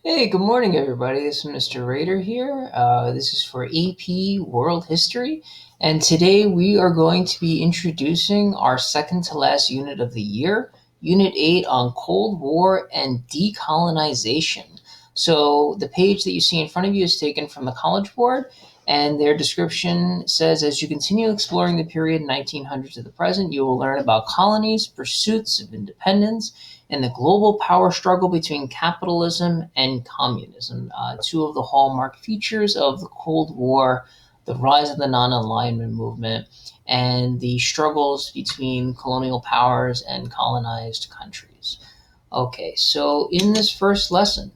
Hey, good morning, everybody. This is Mr. Raider here. This is for AP World History, and today we are going to be introducing our second to last unit of the year, Unit 8 on Cold War and Decolonization. So, the page that you see in front of you is taken from the College Board, and their description says as you continue exploring the period 1900 to the present, you will learn about colonies, pursuits of independence, and the global power struggle between capitalism and communism, two of the hallmark features of the Cold War, the rise of the non alignment movement, and the struggles between colonial powers and colonized countries. Okay, so in this first lesson,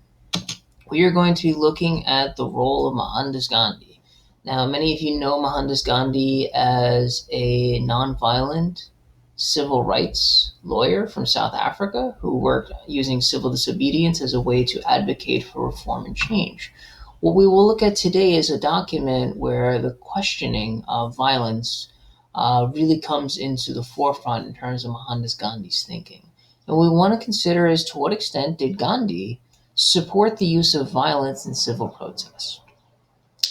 we are going to be looking at the role of Mohandas Gandhi. Now, many of you know Mohandas Gandhi as a nonviolent civil rights lawyer from South Africa who worked using civil disobedience as a way to advocate for reform and change. What we will look at today is a document where the questioning of violence really comes into the forefront in terms of Mohandas Gandhi's thinking. And we want to consider as to what extent did Gandhi support the use of violence in civil protests.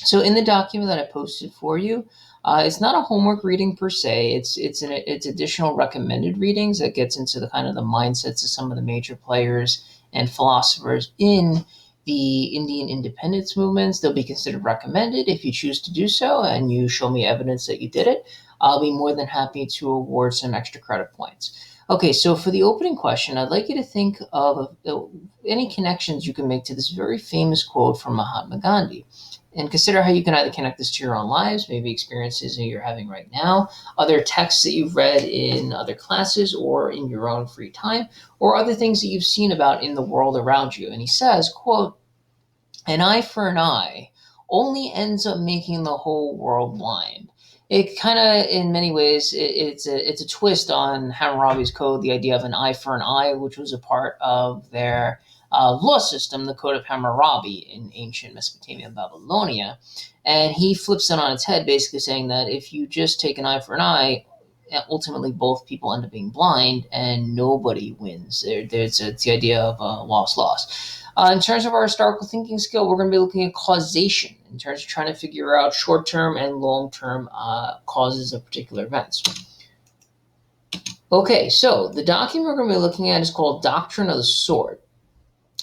So in the document that I posted for you, it's not a homework reading per se. It's additional recommended readings that gets into the kind of the mindsets of some of the major players and philosophers in the Indian independence movements. They'll be considered recommended if you choose to do so, and you show me evidence that you did it. I'll be more than happy to award some extra credit points. Okay, so for the opening question, I'd like you to think of any connections you can make to this very famous quote from Mahatma Gandhi, and consider how you can either connect this to your own lives, maybe experiences that you're having right now, other texts that you've read in other classes or in your own free time, or other things that you've seen about in the world around you. And he says, quote, "An eye for an eye only ends up making the whole world blind." It kind of, in many ways, it's a twist on Hammurabi's code, the idea of an eye for an eye, which was a part of their law system, the Code of Hammurabi in ancient Mesopotamia and Babylonia. And he flips it on its head, basically saying that if you just take an eye for an eye, ultimately both people end up being blind and nobody wins. It's the idea of loss. In terms of our historical thinking skill, we're going to be looking at causation in terms of trying to figure out short-term and long-term causes of particular events. Okay, so the document we're going to be looking at is called Doctrine of the Sword.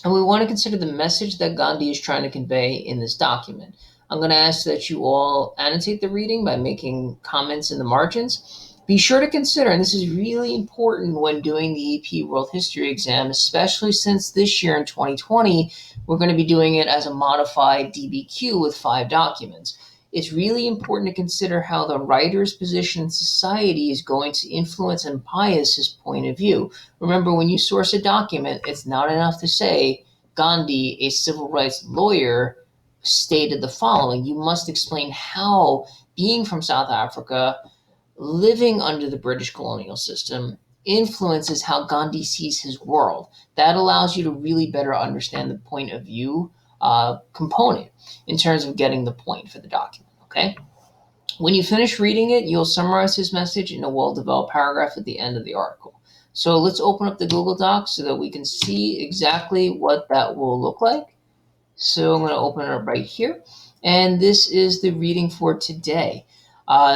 And we want to consider the message that Gandhi is trying to convey in this document. I'm going to ask that you all annotate the reading by making comments in the margins. Be sure to consider, and this is really important when doing the AP World History exam, especially since this year in 2020, we're going to be doing it as a modified DBQ with 5 documents. It's really important to consider how the writer's position in society is going to influence and bias his point of view. Remember, when you source a document, it's not enough to say Gandhi, a civil rights lawyer, stated the following. You must explain how being from South Africa, living under the British colonial system, influences how Gandhi sees his world. That allows you to really better understand the point of view component in terms of getting the point for the document, okay? When you finish reading it, you'll summarize his message in a well-developed paragraph at the end of the article. So let's open up the Google Docs so that we can see exactly what that will look like. So I'm going to open it up right here. And this is the reading for today.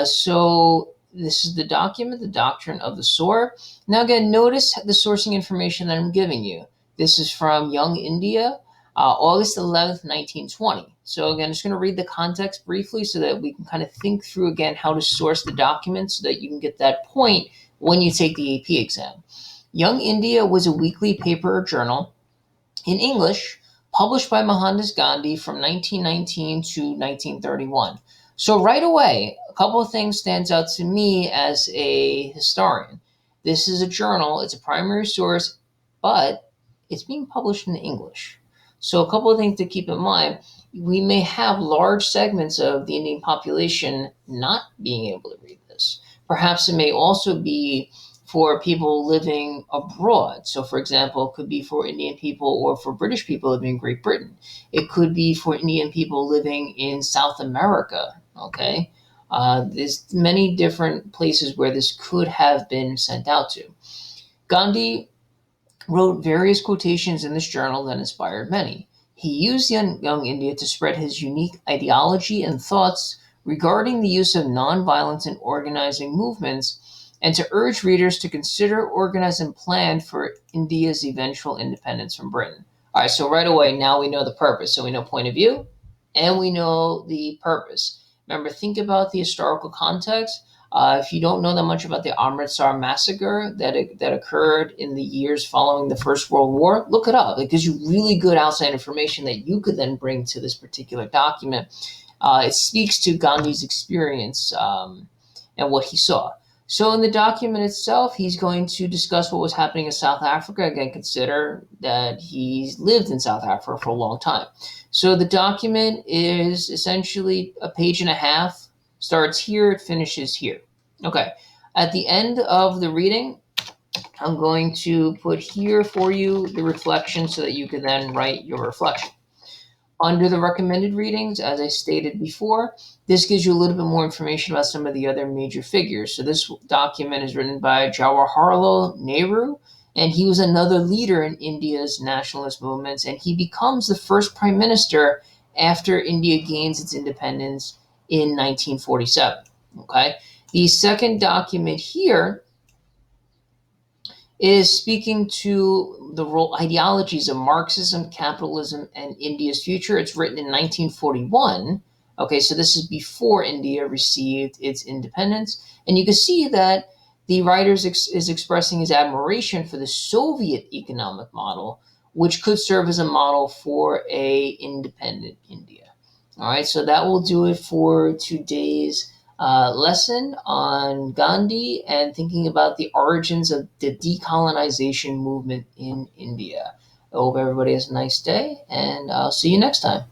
So this is the document, the Doctrine of the Sword. Now again, notice the sourcing information that I'm giving you. This is from Young India, August 11th, 1920. So again, I'm just going to read the context briefly so that we can kind of think through again how to source the document so that you can get that point when you take the AP exam. Young India was a weekly paper or journal in English published by Mohandas Gandhi from 1919 to 1931. So right away, a couple of things stands out to me as a historian. This is a journal, it's a primary source, but it's being published in English. So a couple of things to keep in mind. We may have large segments of the Indian population not being able to read this. Perhaps it may also be for people living abroad. So, for example, it could be for Indian people or for British people living in Great Britain. It could be for Indian people living in South America, okay? There's many different places where this could have been sent out to. Gandhi wrote various quotations in this journal that inspired many. He used young India to spread his unique ideology and thoughts regarding the use of nonviolence in organizing movements and to urge readers to consider, organize, and plan for India's eventual independence from Britain. All right, so right away, now we know the purpose. So we know point of view and we know the purpose. Remember, think about the historical context. If you don't know that much about the Amritsar massacre that occurred in the years following the First World War, look it up. It gives you really good outside information that you could then bring to this particular document. It speaks to Gandhi's experience and what he saw. So, in the document itself, he's going to discuss what was happening in South Africa. Again, consider that he's lived in South Africa for a long time. So, the document is essentially a page and a half, starts here, it finishes here. Okay. At the end of the reading, I'm going to put here for you the reflection so that you can then write your reflection. Under the recommended readings, as I stated before, this gives you a little bit more information about some of the other major figures. So this document is written by Jawaharlal Nehru, and he was another leader in India's nationalist movements, and he becomes the first prime minister after India gains its independence in 1947. Okay. The second document here is speaking to the role ideologies of Marxism, capitalism, and India's future. It's written in 1941. Okay, so this is before India received its independence. And you can see that the writer is expressing his admiration for the Soviet economic model, which could serve as a model for a independent India. All right, so that will do it for today's lesson on Gandhi and thinking about the origins of the decolonization movement in India. I hope everybody has a nice day, and I'll see you next time.